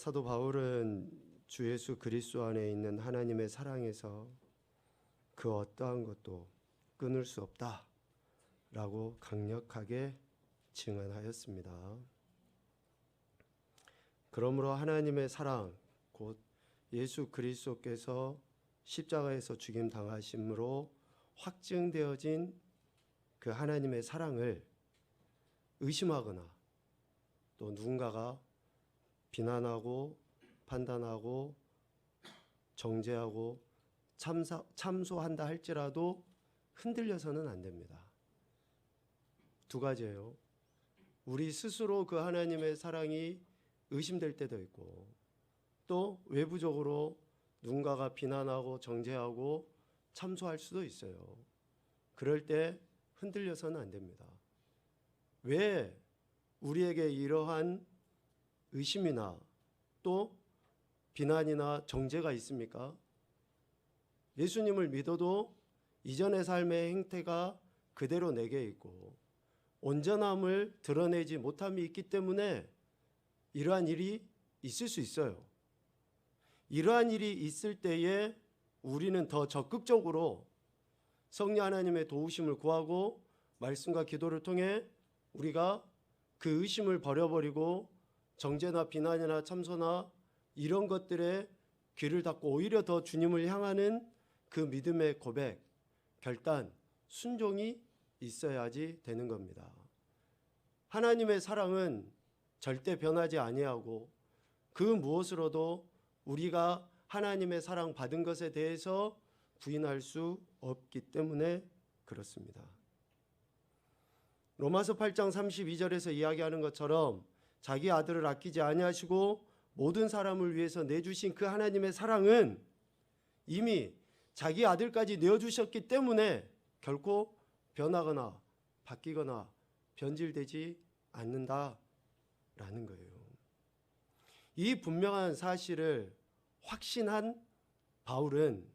사도 바울은 주 예수 그리스도 안에 있는 하나님의 사랑에서 그 어떠한 것도 끊을 수 없다라고 강력하게 증언하였습니다. 그러므로 하나님의 사랑, 곧 예수 그리스도께서 십자가에서 죽임 당하심으로 확증되어진 그 하나님의 사랑을 의심하거나 또 누군가가 비난하고 판단하고 정죄하고 참소한다 할지라도 흔들려서는 안 됩니다. 두 가지예요. 우리 스스로 그 하나님의 사랑이 의심될 때도 있고, 또 외부적으로 누군가가 비난하고 정죄하고 참소할 수도 있어요. 그럴 때 흔들려서는 안 됩니다. 왜 우리에게 이러한 의심이나 또 비난이나 정죄가 있습니까? 예수님을 믿어도 이전의 삶의 행태가 그대로 내게 있고 온전함을 드러내지 못함이 있기 때문에 이러한 일이 있을 수 있어요. 이러한 일이 있을 때에 우리는 더 적극적으로 성령 하나님의 도우심을 구하고 말씀과 기도를 통해 우리가 그 의심을 버려버리고 정죄나 비난이나 참소나 이런 것들에 귀를 닫고 오히려 더 주님을 향하는 그 믿음의 고백, 결단, 순종이 있어야지 되는 겁니다. 하나님의 사랑은 절대 변하지 아니하고 그 무엇으로도 우리가 하나님의 사랑 받은 것에 대해서 부인할 수 없기 때문에 그렇습니다. 로마서 8장 32절에서 이야기하는 것처럼 자기 아들을 아끼지 아니하시고 모든 사람을 위해서 내주신 그 하나님의 사랑은 이미 자기 아들까지 내어주셨기 때문에 결코 변하거나 바뀌거나 변질되지 않는다라는 거예요. 이 분명한 사실을 확신한 바울은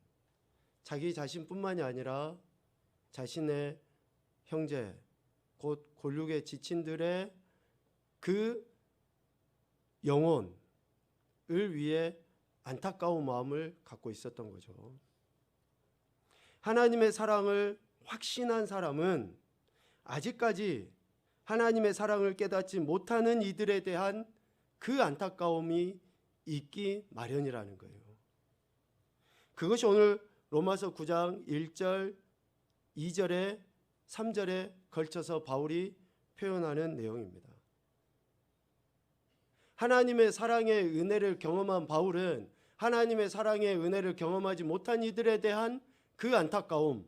자기 자신뿐만이 아니라 자신의 형제, 곧 골육의 지친들의 그 영혼을 위해 안타까운 마음을 갖고 있었던 거죠. 하나님의 사랑을 확신한 사람은 아직까지 하나님의 사랑을 깨닫지 못하는 이들에 대한 그 안타까움이 있기 마련이라는 거예요. 그것이 오늘 로마서 9장 1절, 2절에 3절에 걸쳐서 바울이 표현하는 내용입니다. 하나님의 사랑의 은혜를 경험한 바울은 하나님의 사랑의 은혜를 경험하지 못한 이들에 대한 그 안타까움,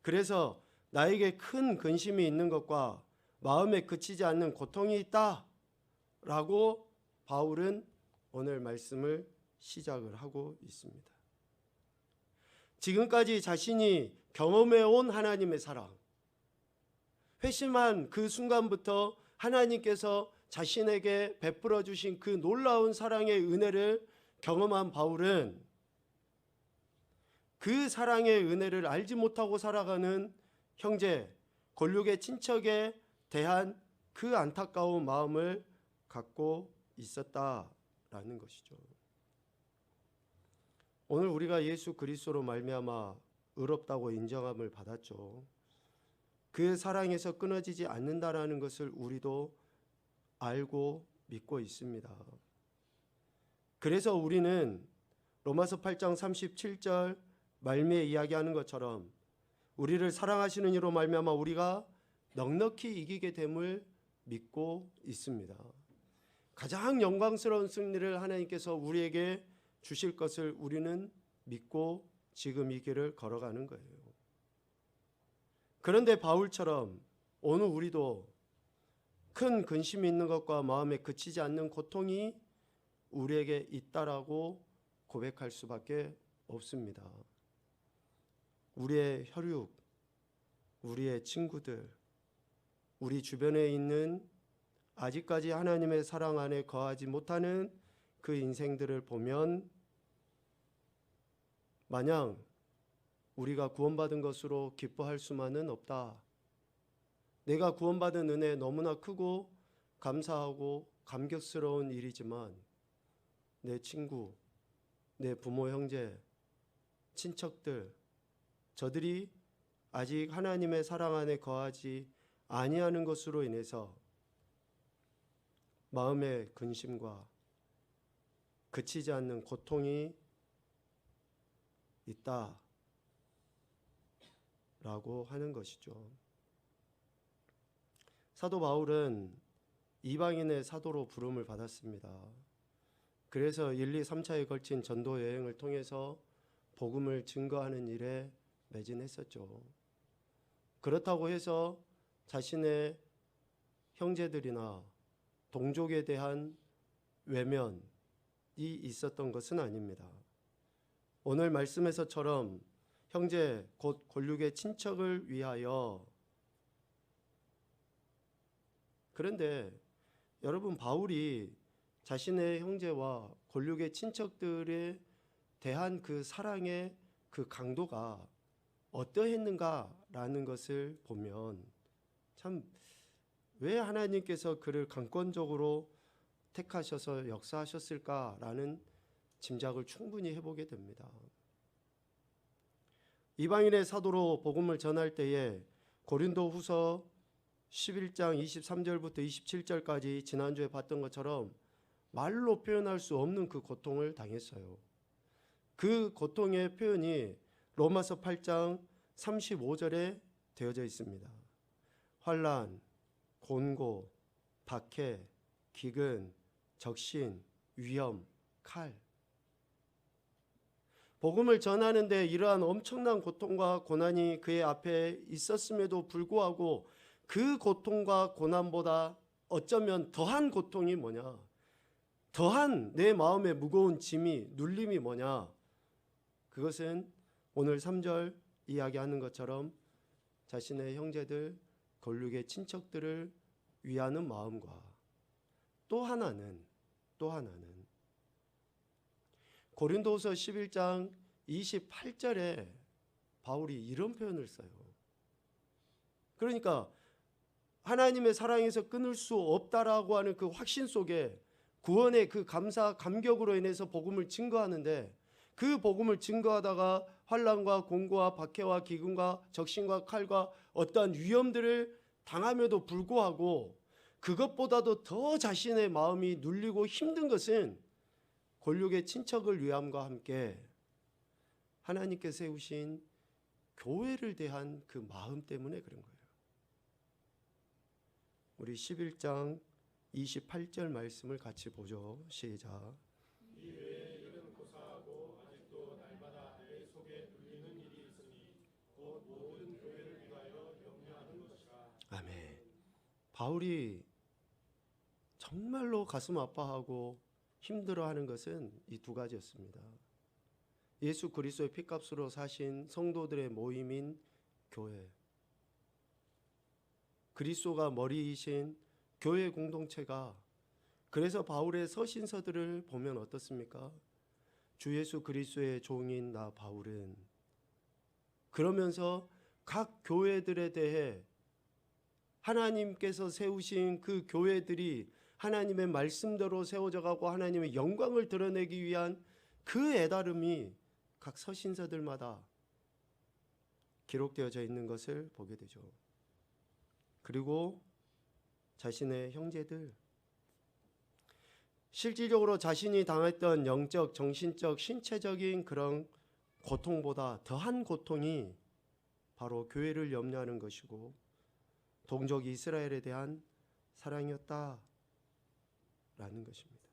그래서 나에게 큰 근심이 있는 것과 마음에 그치지 않는 고통이 있다라고 바울은 오늘 말씀을 시작을 하고 있습니다. 지금까지 자신이 경험해온 하나님의 사랑, 회심한 그 순간부터 하나님께서 자신에게 베풀어 주신 그 놀라운 사랑의 은혜를 경험한 바울은 그 사랑의 은혜를 알지 못하고 살아가는 형제, 골육의 친척에 대한 그 안타까운 마음을 갖고 있었다라는 것이죠. 오늘 우리가 예수 그리스도로 말미암아 의롭다고 인정함을 받았죠. 그 사랑에서 끊어지지 않는다라는 것을 우리도 알고 믿고 있습니다. 그래서 우리는 로마서 8장 37절 말미에 이야기하는 것처럼 우리를 사랑하시는 이로 말미암아 우리가 넉넉히 이기게 됨을 믿고 있습니다. 가장 영광스러운 승리를 하나님께서 우리에게 주실 것을 우리는 믿고 지금 이 길을 걸어가는 거예요. 그런데 바울처럼 오늘 우리도 큰 근심이 있는 것과 마음에 그치지 않는 고통이 우리에게 있다라고 고백할 수밖에 없습니다. 우리의 혈육, 우리의 친구들, 우리 주변에 있는 아직까지 하나님의 사랑 안에 거하지 못하는 그 인생들을 보면 마냥 우리가 구원받은 것으로 기뻐할 수만은 없다. 내가 구원받은 은혜 너무나 크고 감사하고 감격스러운 일이지만 내 친구, 내 부모, 형제, 친척들, 저들이 아직 하나님의 사랑 안에 거하지 아니하는 것으로 인해서 마음의 근심과 그치지 않는 고통이 있다라고 하는 것이죠. 사도 바울은 이방인의 사도로 부름을 받았습니다. 그래서 1, 2, 3차에 걸친 전도 여행을 통해서 복음을 증거하는 일에 매진했었죠. 그렇다고 해서 자신의 형제들이나 동족에 대한 외면이 있었던 것은 아닙니다. 오늘 말씀에서처럼 형제 곧 골육의 친척을 위하여. 그런데 여러분, 바울이 자신의 형제와 골육의 친척들에 대한 그 사랑의 그 강도가 어떠했는가라는 것을 보면 참 왜 하나님께서 그를 강권적으로 택하셔서 역사하셨을까라는 짐작을 충분히 해보게 됩니다. 이방인의 사도로 복음을 전할 때에 고린도후서 11장 23절부터 27절까지 지난주에 봤던 것처럼 말로 표현할 수 없는 그 고통을 당했어요. 그 고통의 표현이 로마서 8장 35절에 되어져 있습니다. 환난, 곤고, 박해, 기근, 적신, 위험, 칼. 복음을 전하는데 이러한 엄청난 고통과 고난이 그의 앞에 있었음에도 불구하고 그 고통과 고난보다 어쩌면 더한 고통이 뭐냐? 더한 내 마음의 무거운 짐이, 눌림이 뭐냐? 그것은 오늘 3절 이야기하는 것처럼 자신의 형제들, 골육의 친척들을 위하는 마음과 또 하나는 고린도후서 11장 28절에 바울이 이런 표현을 써요. 그러니까 하나님의 사랑에서 끊을 수 없다라고 하는 그 확신 속에 구원의 그 감사, 감격으로 인해서 복음을 증거하는데 그 복음을 증거하다가 환난과 공고와 박해와 기근과 적신과 칼과 어떠한 위험들을 당함에도 불구하고 그것보다도 더 자신의 마음이 눌리고 힘든 것은 골육의 친척을 위함과 함께 하나님께 세우신 교회를 대한 그 마음 때문에 그런 거예요. 우리 11장 28절 말씀을 같이 보죠. 시작. 아멘. 바울이 정말로 가슴 아파하고 힘들어하는 것은 이 두 가지였습니다. 예수 그리스도의 피값으로 사신 성도들의 모임인 교회, 그리스도가 머리이신 교회 공동체가, 그래서 바울의 서신서들을 보면 어떻습니까? 주 예수 그리스도의 종인 나 바울은, 그러면서 각 교회들에 대해 하나님께서 세우신 그 교회들이 하나님의 말씀대로 세워져 가고 하나님의 영광을 드러내기 위한 그 애다름이 각 서신서들마다 기록되어져 있는 것을 보게 되죠. 그리고 자신의 형제들, 실질적으로 자신이 당했던 영적, 정신적, 신체적인 그런 고통보다 더한 고통이 바로 교회를 염려하는 것이고 동족 이스라엘에 대한 사랑이었다라는 것입니다.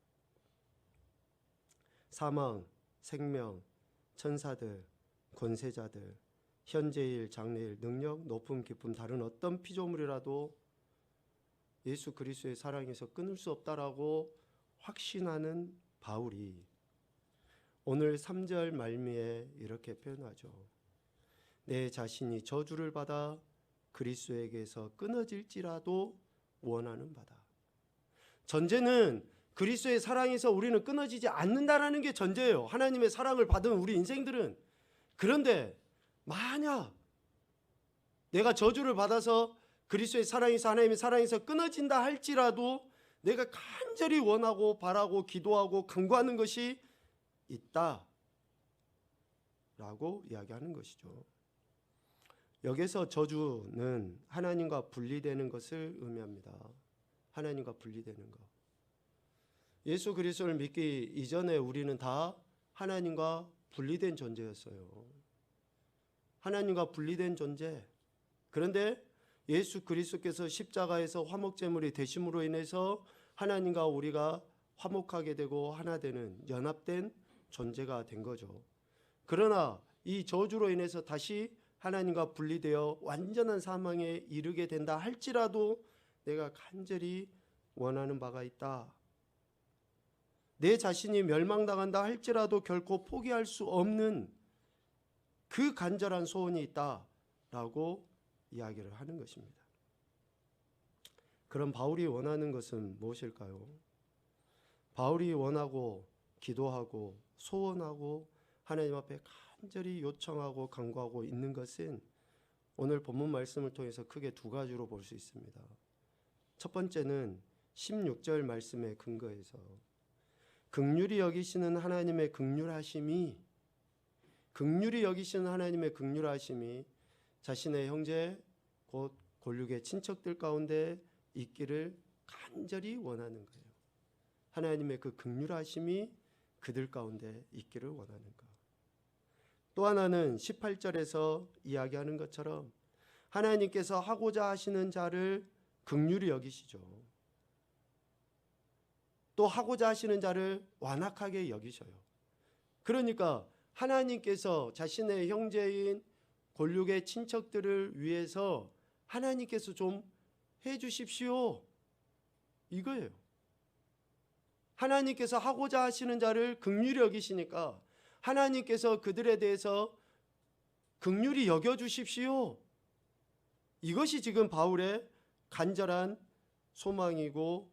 사망, 생명, 천사들, 권세자들, 현재일, 장래일, 능력, 높음, 깊음, 다른 어떤 피조물이라도 예수 그리스도의 사랑에서 끊을 수 없다라고 확신하는 바울이 오늘 3절 말미에 이렇게 표현하죠. 내 자신이 저주를 받아 그리스도에게서 끊어질지라도 원하는 바다. 전제는 그리스도의 사랑에서 우리는 끊어지지 않는다라는 게 전제예요. 하나님의 사랑을 받은 우리 인생들은. 그런데 만약 내가 저주를 받아서 그리스도의 사랑에서, 하나님의 사랑에서 끊어진다 할지라도 내가 간절히 원하고 바라고 기도하고 간구하는 것이 있다 라고 이야기하는 것이죠. 여기서 저주는 하나님과 분리되는 것을 의미합니다. 하나님과 분리되는 것. 예수 그리스도를 믿기 이전에 우리는 다 하나님과 분리된 존재였어요. 하나님과 분리된 존재. 그런데 예수 그리스도께서 십자가에서 화목제물이 되심으로 인해서 하나님과 우리가 화목하게 되고 하나 되는 연합된 존재가 된 거죠. 그러나 이 저주로 인해서 다시 하나님과 분리되어 완전한 사망에 이르게 된다 할지라도 내가 간절히 원하는 바가 있다. 내 자신이 멸망당한다 할지라도 결코 포기할 수 없는 그 간절한 소원이 있다라고 이야기를 하는 것입니다. 그럼 바울이 원하는 것은 무엇일까요? 바울이 원하고 기도하고 소원하고 하나님 앞에 간절히 요청하고 간구하고 있는 것은 오늘 본문 말씀을 통해서 크게 두 가지로 볼 수 있습니다. 첫 번째는 16절 말씀에 근거해서 긍휼히 여기시는 하나님의 긍휼하심이 자신의 형제 곧 골육의 친척들 가운데 있기를 간절히 원하는 거예요. 하나님의 그 긍휼하심이 그들 가운데 있기를 원하는 것. 또 하나는 18절에서 이야기하는 것처럼 하나님께서 하고자 하시는 자를 긍휼히 여기시죠. 또 하고자 하시는 자를 완악하게 여기셔요. 그러니까 하나님께서 자신의 형제인 골육의 친척들을 위해서 하나님께서 좀 해주십시오. 이거예요. 하나님께서 하고자 하시는 자를 긍휼히 여기시니까 하나님께서 그들에 대해서 긍휼히 여겨주십시오. 이것이 지금 바울의 간절한 소망이고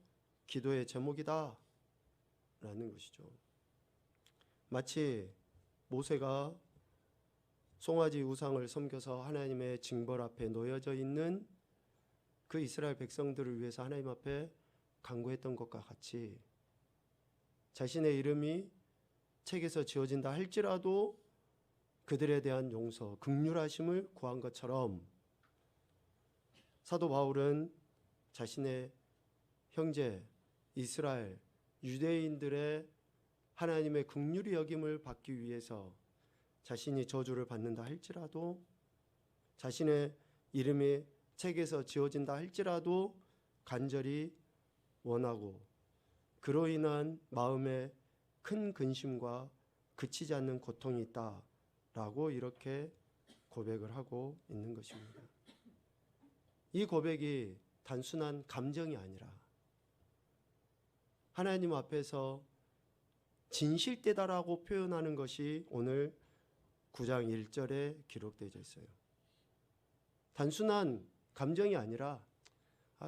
기도의 제목이다 라는 것이죠. 마치 모세가 송아지 우상을 섬겨서 하나님의 징벌 앞에 놓여져 있는 그 이스라엘 백성들을 위해서 하나님 앞에 간구했던 것과 같이 자신의 이름이 책에서 지어진다 할지라도 그들에 대한 용서, 긍휼하심을 구한 것처럼 사도 바울은 자신의 형제 이스라엘 유대인들의 하나님의 긍휼히 여김을 받기 위해서 자신이 저주를 받는다 할지라도 자신의 이름이 책에서 지어진다 할지라도 간절히 원하고 그로 인한 마음의 큰 근심과 그치지 않는 고통이 있다라고 이렇게 고백을 하고 있는 것입니다. 이 고백이 단순한 감정이 아니라 하나님 앞에서 진실되다라고 표현하는 것이 오늘 9장 1절에 기록되어 있어요. 단순한 감정이 아니라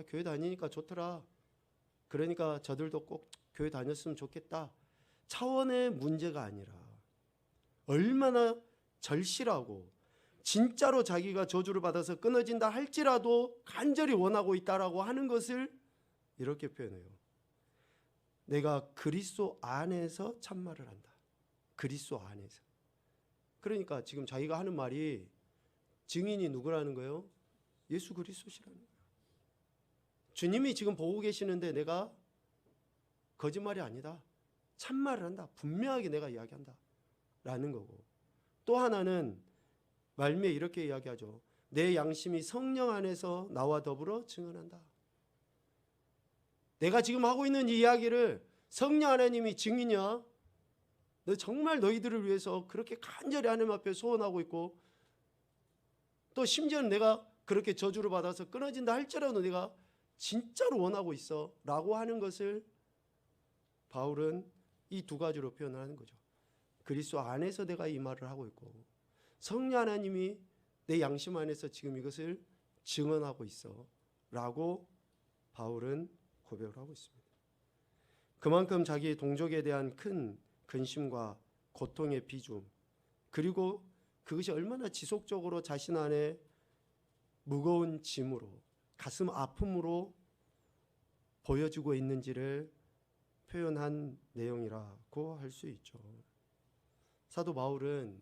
교회 다니니까 좋더라. 그러니까 저들도 꼭 교회 다녔으면 좋겠다. 차원의 문제가 아니라 얼마나 절실하고 진짜로 자기가 저주를 받아서 끊어진다 할지라도 간절히 원하고 있다라고 하는 것을 이렇게 표현해요. 내가 그리스도 안에서 참말을 한다. 그리스도 안에서. 그러니까 지금 자기가 하는 말이 증인이 누구라는 거예요? 예수 그리스도시라는 거예요. 주님이 지금 보고 계시는데 내가 거짓말이 아니다. 참말을 한다. 분명하게 내가 이야기한다. 라는 거고. 또 하나는 말미에 이렇게 이야기하죠. 내 양심이 성령 안에서 나와 더불어 증언한다. 내가 지금 하고 있는 이 이야기를 성령 하나님이 증인이야. 너 정말 너희들을 위해서 그렇게 간절히 하나님 앞에 소원하고 있고 또 심지어는 내가 그렇게 저주를 받아서 끊어진다 할지라도 내가 진짜로 원하고 있어 라고 하는 것을 바울은 이 두 가지로 표현하는 거죠. 그리스도 안에서 내가 이 말을 하고 있고 성령 하나님이 내 양심 안에서 지금 이것을 증언하고 있어 라고 바울은 고백을 하고 있습니다. 그만큼 자기 동족에 대한 큰 근심과 고통의 비중 그리고 그것이 얼마나 지속적으로 자신 안에 무거운 짐으로 가슴 아픔으로 보여주고 있는지를 표현한 내용이라고 할 수 있죠. 사도 바울은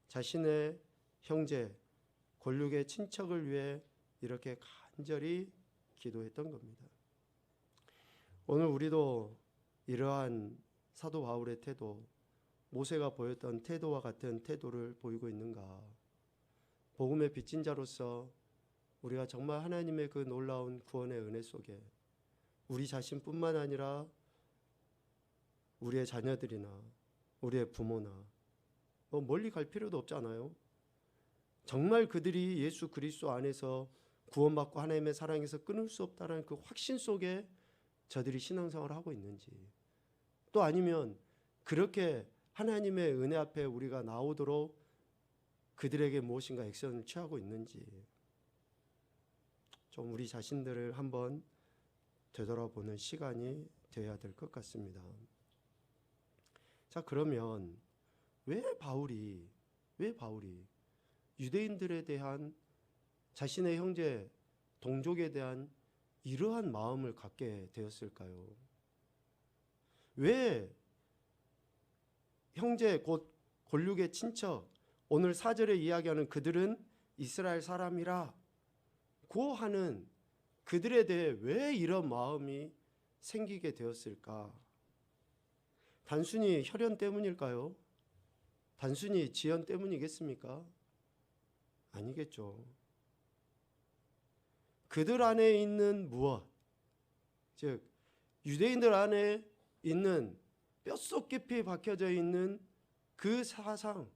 자신의 형제, 권력의 친척을 위해 이렇게 간절히 기도했던 겁니다. 오늘 우리도 이러한 사도 바울의 태도, 모세가 보였던 태도와 같은 태도를 보이고 있는가? 복음의 빚진 자로서 우리가 정말 하나님의 그 놀라운 구원의 은혜 속에 우리 자신뿐만 아니라 우리의 자녀들이나 우리의 부모나 멀리 갈 필요도 없잖아요. 정말 그들이 예수 그리스도 안에서 구원받고 하나님의 사랑에서 끊을 수 없다는 그 확신 속에 저들이 신앙생활을 하고 있는지, 또 아니면 그렇게 하나님의 은혜 앞에 우리가 나오도록 그들에게 무엇인가 액션을 취하고 있는지 좀 우리 자신들을 한번 되돌아보는 시간이 되어야 될 것 같습니다. 자, 그러면 왜 바울이 유대인들에 대한 자신의 형제 동족에 대한 이러한 마음을 갖게 되었을까요? 왜 형제 곧 골육의 친척, 오늘 4절에 이야기하는 그들은 이스라엘 사람이라 고 하는 그들에 대해 왜 이런 마음이 생기게 되었을까? 단순히 혈연 때문일까요? 단순히 지연 때문이겠습니까? 아니겠죠. 그들 안에 있는 무엇, 즉 유대인들 안에 있는 뼛속 깊이 박혀져 있는 그 사상,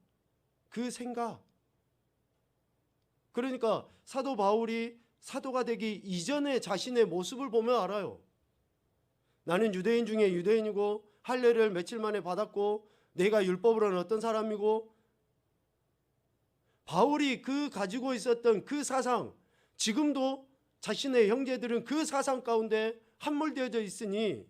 그 생각. 그러니까 사도 바울이 사도가 되기 이전에 자신의 모습을 보면 알아요. 나는 유대인 중에 유대인이고 할례를 며칠 만에 받았고 내가 율법으로는 어떤 사람이고, 바울이 그 가지고 있었던 그 사상, 지금도 자신의 형제들은 그 사상 가운데 함몰되어져 있으니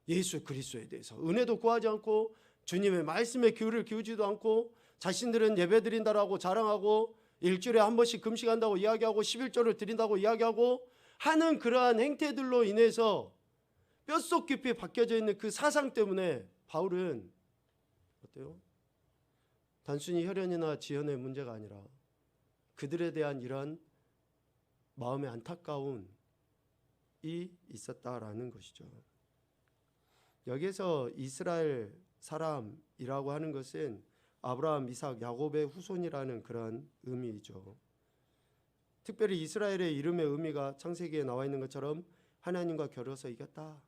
예수 그리스도에 대해서 은혜도 구하지 않고 주님의 말씀에 귀를 기울이지도 않고 자신들은 예배드린다라고 자랑하고 일주일에 한 번씩 금식한다고 이야기하고 11조를 드린다고 이야기하고 하는 그러한 행태들로 인해서 뼛속 깊이 박혀져 있는 그 사상 때문에 바울은 어때요? 단순히 혈연이나 지연의 문제가 아니라 그들에 대한 이런 마음의 안타까움이 있었다라는 것이죠. 여기에서 이스라엘 사람이라고 하는 것은 아브라함, 이삭, 야곱의 후손이라는 그런 의미이죠. 특별히 이스라엘의 이름의 의미가 창세기에 나와 있는 것처럼 하나님과 겨루어서 이겼다.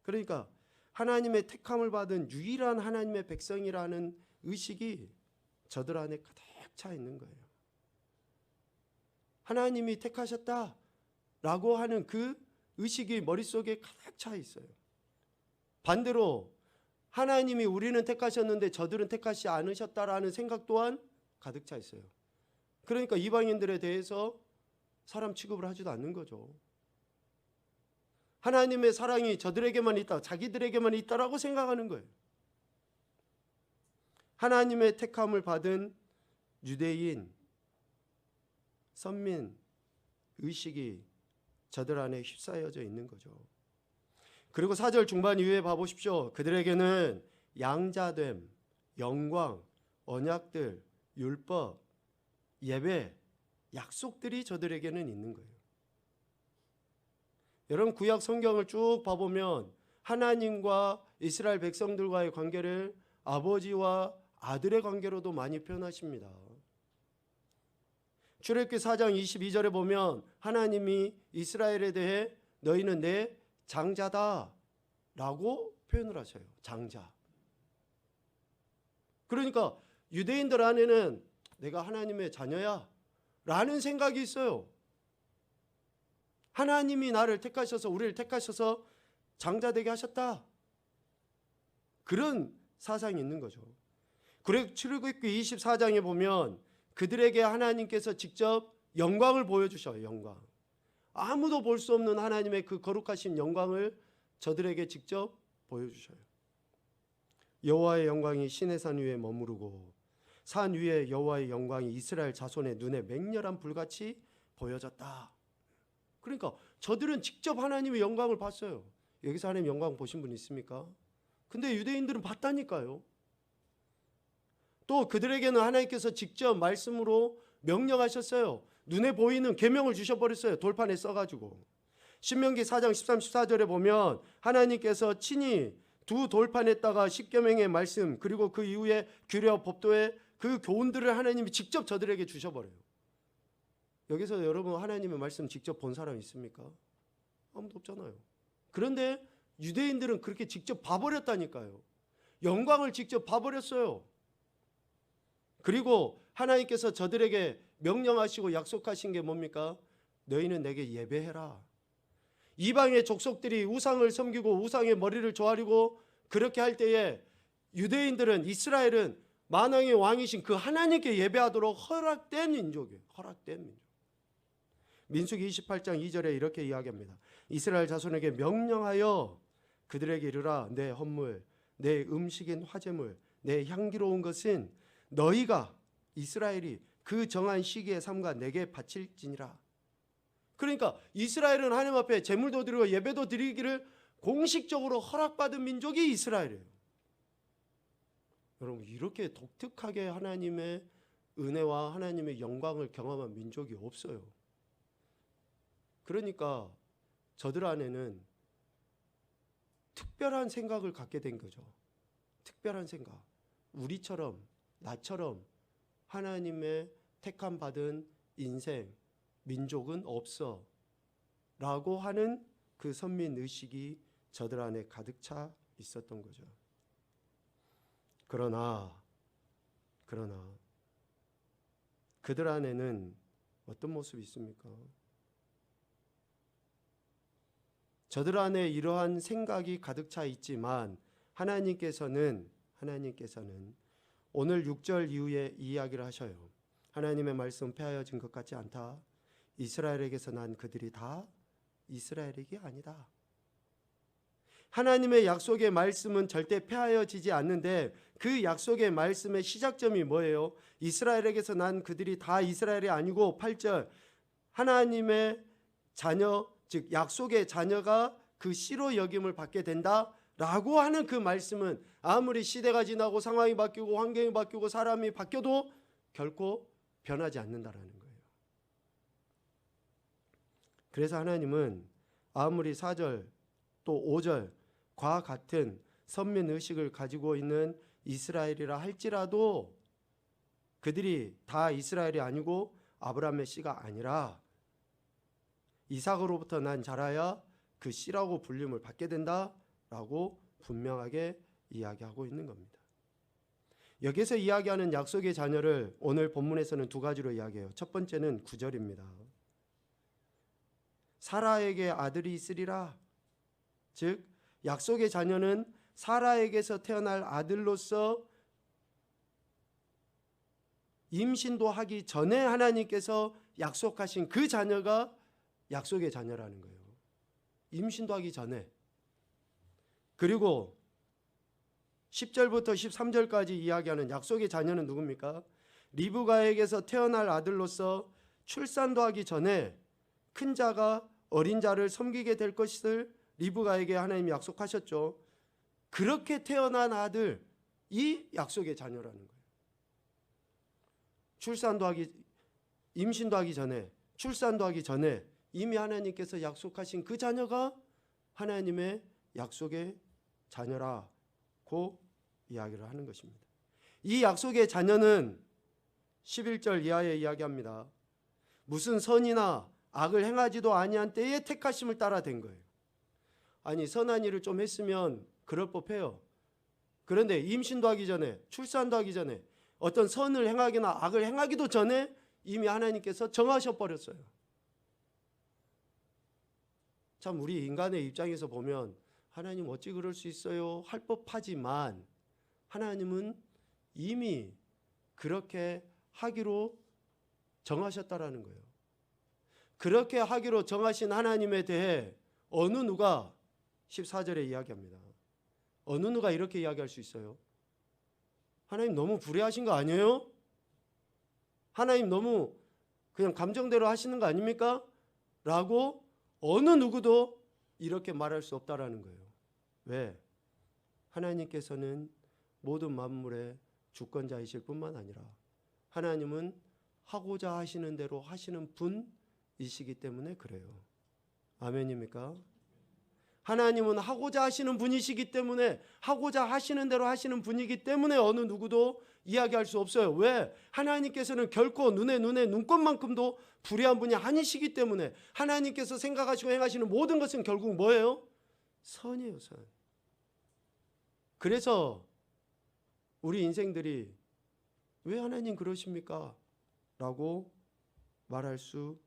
그러니까 하나님의 택함을 받은 유일한 하나님의 백성이라는 의식이 저들 안에 가득 차 있는 거예요. 하나님이 택하셨다라고 하는 그 의식이 머릿속에 가득 차 있어요. 반대로 하나님이 우리는 택하셨는데 저들은 택하지 않으셨다라는 생각 또한 가득 차 있어요. 그러니까 이방인들에 대해서 사람 취급을 하지도 않는 거죠. 하나님의 사랑이 저들에게만 있다, 자기들에게만 있다라고 생각하는 거예요. 하나님의 택함을 받은 유대인, 선민 의식이 저들 안에 휩싸여져 있는 거죠. 그리고 4절 중반 이후에 봐보십시오. 그들에게는 양자됨, 영광, 언약들, 율법, 예배, 약속들이 저들에게는 있는 거예요. 여러분 구약 성경을 쭉 봐보면 하나님과 이스라엘 백성들과의 관계를 아버지와 아들의 관계로도 많이 표현하십니다. 출애굽기 4장 22절에 보면 하나님이 이스라엘에 대해 너희는 내 장자다 라고 표현을 하셔요. 장자. 그러니까 유대인들 안에는 내가 하나님의 자녀야 라는 생각이 있어요. 하나님이 나를 택하셔서 우리를 택하셔서 장자되게 하셨다. 그런 사상이 있는 거죠. 그리고 출애굽기 24장에 보면 그들에게 하나님께서 직접 영광을 보여주셔요. 영광. 아무도 볼 수 없는 하나님의 그 거룩하신 영광을 저들에게 직접 보여주셔요. 여호와의 영광이 시내산 위에 머무르고 산 위에 여호와의 영광이 이스라엘 자손의 눈에 맹렬한 불같이 보여졌다. 그러니까 저들은 직접 하나님의 영광을 봤어요. 여기서 하나님 영광 보신 분 있습니까? 근데 유대인들은 봤다니까요. 또 그들에게는 하나님께서 직접 말씀으로 명령하셨어요. 눈에 보이는 계명을 주셔버렸어요. 돌판에 써가지고. 신명기 4장 13, 14절에 보면 하나님께서 친히 두 돌판에다가 십계명의 말씀 그리고 그 이후에 규례와 법도의 그 교훈들을 하나님이 직접 저들에게 주셔버려요. 여기서 여러분 하나님의 말씀 직접 본 사람 있습니까? 아무도 없잖아요. 그런데 유대인들은 그렇게 직접 봐버렸다니까요. 영광을 직접 봐버렸어요. 그리고 하나님께서 저들에게 명령하시고 약속하신 게 뭡니까? 너희는 내게 예배해라. 이방의 족속들이 우상을 섬기고 우상의 머리를 조아리고 그렇게 할 때에 유대인들은, 이스라엘은 만왕의 왕이신 그 하나님께 예배하도록 허락된 민족이에요. 허락된 민족. 민수기 28장 2절에 이렇게 이야기합니다. 이스라엘 자손에게 명령하여 그들에게 이르라. 내 헌물, 내 음식인 화제물, 내 향기로운 것은 너희가, 이스라엘이 그 정한 시기에 삼가 내게 바칠지니라. 그러니까 이스라엘은 하나님 앞에 제물도 드리고 예배도 드리기를 공식적으로 허락받은 민족이 이스라엘이에요. 여러분, 이렇게 독특하게 하나님의 은혜와 하나님의 영광을 경험한 민족이 없어요. 그러니까 저들 안에는 특별한 생각을 갖게 된 거죠. 특별한 생각. 우리처럼, 나처럼 하나님의 택함 받은 인생, 민족은 없어 라고 하는 그 선민의식이 저들 안에 가득 차 있었던 거죠. 그러나 그들 안에는 어떤 모습이 있습니까? 저들 안에 이러한 생각이 가득 차 있지만 하나님께서는 오늘 6절 이후에 이야기를 하셔요. 하나님의 말씀 폐하여진 것 같지 않다. 이스라엘에게서 난 그들이 다 이스라엘에게 아니다. 하나님의 약속의 말씀은 절대 폐하여지지 않는데 그 약속의 말씀의 시작점이 뭐예요? 이스라엘에게서 난 그들이 다 이스라엘이 아니고 8절 하나님의 자녀, 즉 약속의 자녀가 그 씨로 여김을 받게 된다라고 하는 그 말씀은 아무리 시대가 지나고 상황이 바뀌고 환경이 바뀌고 사람이 바뀌어도 결코 변하지 않는다라는 거예요. 그래서 하나님은 아무리 4절 또 5절과 같은 선민의식을 가지고 있는 이스라엘이라 할지라도 그들이 다 이스라엘이 아니고 아브라함의 씨가 아니라 이삭으로부터 난 자라야 그 씨라고 불림을 받게 된다라고 분명하게 이야기하고 있는 겁니다. 여기서 이야기하는 약속의 자녀를 오늘 본문에서는 두 가지로 이야기해요. 첫 번째는 9절입니다. 사라에게 아들이 있으리라. 즉 약속의 자녀는 사라에게서 태어날 아들로서 임신도 하기 전에 하나님께서 약속하신 그 자녀가 약속의 자녀라는 거예요. 임신도 하기 전에. 그리고 10절부터 13절까지 이야기하는 약속의 자녀는 누굽니까? 리브가에게서 태어날 아들로서 출산도 하기 전에 큰 자가 어린 자를 섬기게 될 것을 리브가에게 하나님이 약속하셨죠. 그렇게 태어난 아들이 약속의 자녀라는 거예요. 임신도 하기 전에, 출산도 하기 전에 이미 하나님께서 약속하신 그 자녀가 하나님의 약속의 자녀라고 이야기를 하는 것입니다. 이 약속의 자녀는 11절 이하에 이야기합니다. 무슨 선이나 악을 행하지도 아니한 때에 택하심을 따라 된 거예요. 아니 선한 일을 좀 했으면 그럴 법해요. 그런데 임신도 하기 전에, 출산도 하기 전에, 어떤 선을 행하거나 악을 행하기도 전에 이미 하나님께서 정하셔 버렸어요. 참 우리 인간의 입장에서 보면 하나님 어찌 그럴 수 있어요? 할 법하지만 하나님은 이미 그렇게 하기로 정하셨다라는 거예요. 그렇게 하기로 정하신 하나님에 대해 어느 누가 14절에 이야기합니다. 어느 누가 이렇게 이야기할 수 있어요? 하나님 너무 불의하신 거 아니에요? 하나님 너무 그냥 감정대로 하시는 거 아닙니까? 라고 어느 누구도 이렇게 말할 수 없다라는 거예요. 왜? 하나님께서는 모든 만물의 주권자이실 뿐만 아니라 하나님은 하고자 하시는 대로 하시는 분이시기 때문에 그래요. 아멘입니까? 하나님은 하고자 하시는 분이시기 때문에, 하고자 하시는 대로 하시는 분이기 때문에 어느 누구도 이야기할 수 없어요. 왜? 하나님께서는 결코 눈에 눈꽃만큼도 불의한 분이 아니시기 때문에 하나님께서 생각하시고 행하시는 모든 것은 결국 뭐예요? 선이에요, 선. 그래서 우리 인생들이 왜 하나님 그러십니까? 라고 말할 수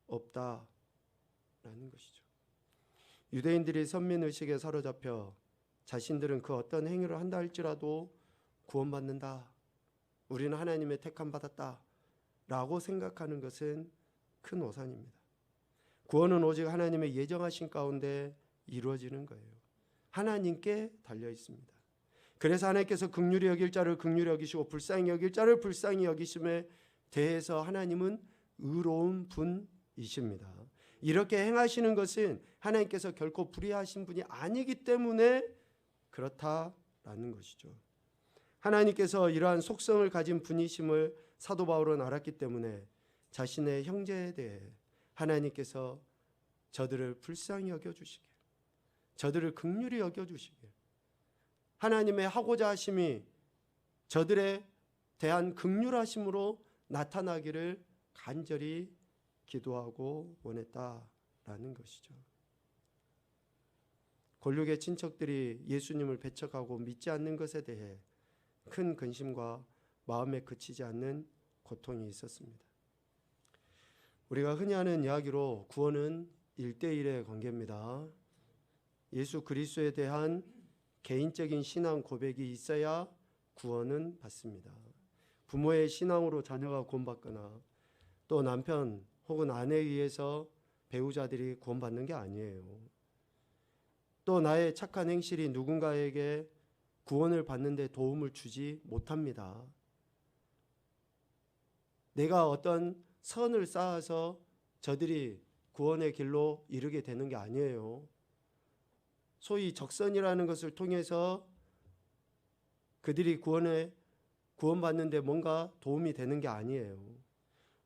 없다라는 것이죠. 유대인들이 선민의식에 사로잡혀 자신들은 그 어떤 행위를 한다 할지라도 구원받는다, 우리는 하나님의 택함 받았다 라고 생각하는 것은 큰 오산입니다. 구원은 오직 하나님의 예정하신 가운데 이루어지는 거예요. 하나님께 달려 있습니다. 그래서 하나님께서 긍휼히 여길 자를 긍휼히 여기시고 불쌍히 여길 자를 불쌍히 여기심에 대해서 하나님은 의로운 분이십니다. 이렇게 행하시는 것은 하나님께서 결코 불의하신 분이 아니기 때문에 그렇다라는 것이죠. 하나님께서 이러한 속성을 가진 분이심을 사도 바울은 알았기 때문에 자신의 형제에 대해 하나님께서 저들을 불쌍히 여겨주시게, 저들을 긍휼히 여겨주시게, 하나님의 하고자 하심이 저들에 대한 긍휼하심으로 나타나기를 간절히 기도하고 원했다라는 것이죠. 골육의 친척들이 예수님을 배척하고 믿지 않는 것에 대해 큰 근심과 마음에 그치지 않는 고통이 있었습니다. 우리가 흔히 하는 이야기로 구원은 1대1의 관계입니다. 예수 그리스도에 대한 개인적인 신앙 고백이 있어야 구원은 받습니다. 부모의 신앙으로 자녀가 구원받거나 또 남편 혹은 아내에 의해서 배우자들이 구원받는 게 아니에요. 또 나의 착한 행실이 누군가에게 구원을 받는 데 도움을 주지 못합니다. 내가 어떤 선을 쌓아서 저들이 구원의 길로 이르게 되는 게 아니에요. 소위 적선이라는 것을 통해서 그들이 구원받는 데 뭔가 도움이 되는 게 아니에요.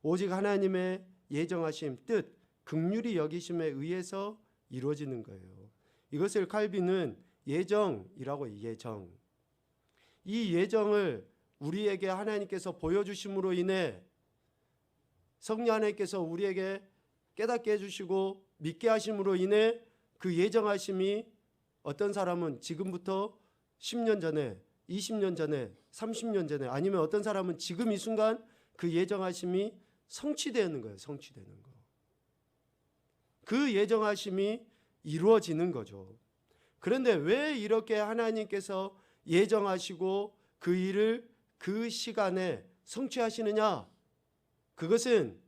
오직 하나님의 예정하심, 뜻, 긍휼히 여기심에 의해서 이루어지는 거예요. 이것을 칼빈은 예정이라고 해요. 예정. 이 예정을 우리에게 하나님께서 보여주심으로 인해 성령 하나님께서 우리에게 깨닫게 해주시고 믿게 하심으로 인해 그 예정하심이 어떤 사람은 지금부터 10년 전에, 20년 전에, 30년 전에, 아니면 어떤 사람은 지금 이 순간 그 예정하심이 성취되는 거예요. 성취되는 거. 그 예정하심이 이루어지는 거죠. 그런데 왜 이렇게 하나님께서 예정하시고 그 일을 그 시간에 성취하시느냐? 그것은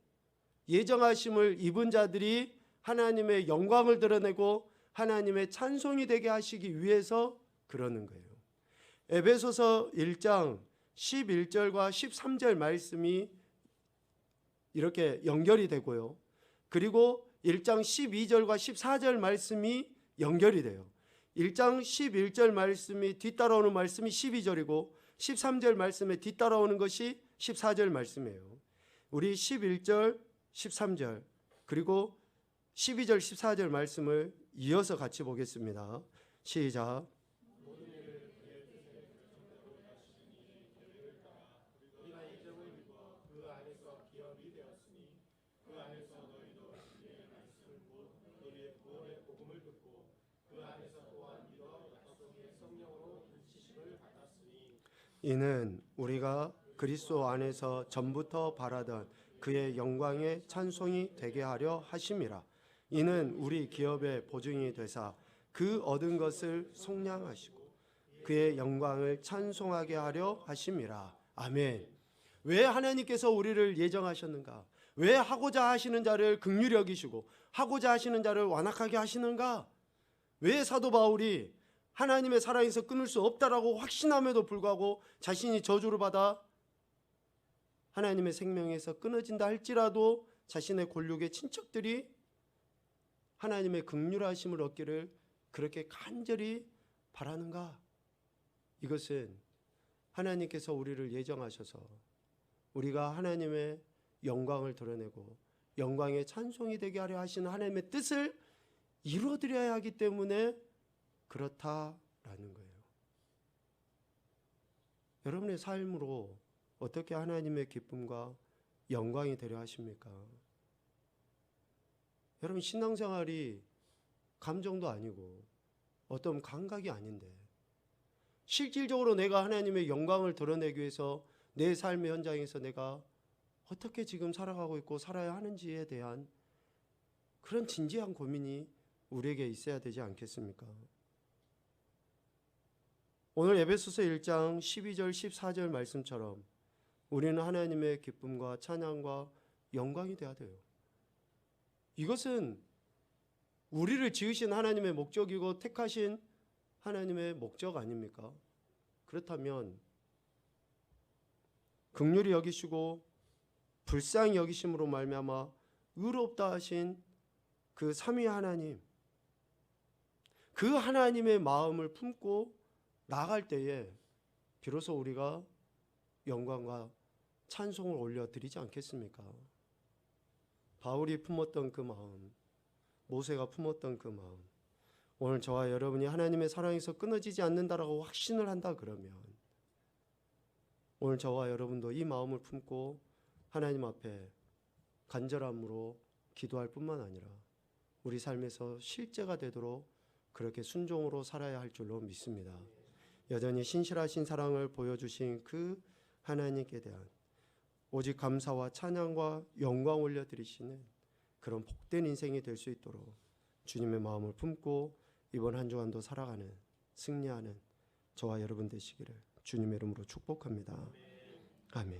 예정하심을 입은 자들이 하나님의 영광을 드러내고 하나님의 찬송이 되게 하시기 위해서 그러는 거예요. 에베소서 1장 11절과 13절 말씀이 이렇게 연결이 되고요. 그리고 1장 12절과 14절 말씀이 연결이 돼요. 1장 11절 말씀이 뒤따라오는 말씀이 12절이고 13절 말씀에 뒤따라오는 것이 14절 말씀이에요. 우리 11절, 13절 그리고 12절, 14절 말씀을 이어서 같이 보겠습니다. 시작. 이는 우리가 그리스도 안에서 전부터 바라던 그의 영광의 찬송이 되게 하려 하심이라. 이는 우리 기업의 보증이 되사 그 얻은 것을 속량하시고 그의 영광을 찬송하게 하려 하심이라. 아멘. 왜 하나님께서 우리를 예정하셨는가? 왜 하고자 하시는 자를 긍휼히 여기시고 하고자 하시는 자를 완악하게 하시는가? 왜 사도 바울이 하나님의 사랑에서 끊을 수 없다라고 확신함에도 불구하고 자신이 저주를 받아 하나님의 생명에서 끊어진다 할지라도 자신의 골육의 친척들이 하나님의 긍휼하심을 얻기를 그렇게 간절히 바라는가? 이것은 하나님께서 우리를 예정하셔서 우리가 하나님의 영광을 드러내고 영광의 찬송이 되게 하려 하시는 하나님의 뜻을 이루어드려야 하기 때문에 그렇다라는 거예요. 여러분의 삶으로 어떻게 하나님의 기쁨과 영광이 되려 하십니까? 여러분, 신앙생활이 감정도 아니고 어떤 감각이 아닌데 실질적으로 내가 하나님의 영광을 드러내기 위해서 내 삶의 현장에서 내가 어떻게 지금 살아가고 있고 살아야 하는지에 대한 그런 진지한 고민이 우리에게 있어야 되지 않겠습니까? 오늘 에베소서 1장 12절 14절 말씀처럼 우리는 하나님의 기쁨과 찬양과 영광이 되어야 돼요. 이것은 우리를 지으신 하나님의 목적이고 택하신 하나님의 목적 아닙니까? 그렇다면 긍휼히 여기시고 불쌍히 여기심으로 말미암아 의롭다 하신 그 삼위 하나님, 그 하나님의 마음을 품고 나갈 때에 비로소 우리가 영광과 찬송을 올려드리지 않겠습니까? 바울이 품었던 그 마음, 모세가 품었던 그 마음, 오늘 저와 여러분이 하나님의 사랑에서 끊어지지 않는다라고 확신을 한다 그러면 오늘 저와 여러분도 이 마음을 품고 하나님 앞에 간절함으로 기도할 뿐만 아니라 우리 삶에서 실제가 되도록 그렇게 순종으로 살아야 할 줄로 믿습니다. 여전히 신실하신 사랑을 보여주신 그 하나님께 대한 오직 감사와 찬양과 영광 올려드리시는 그런 복된 인생이 될 수 있도록 주님의 마음을 품고 이번 한 주간도 살아가는 승리하는 저와 여러분 되시기를 주님의 이름으로 축복합니다. 아멘.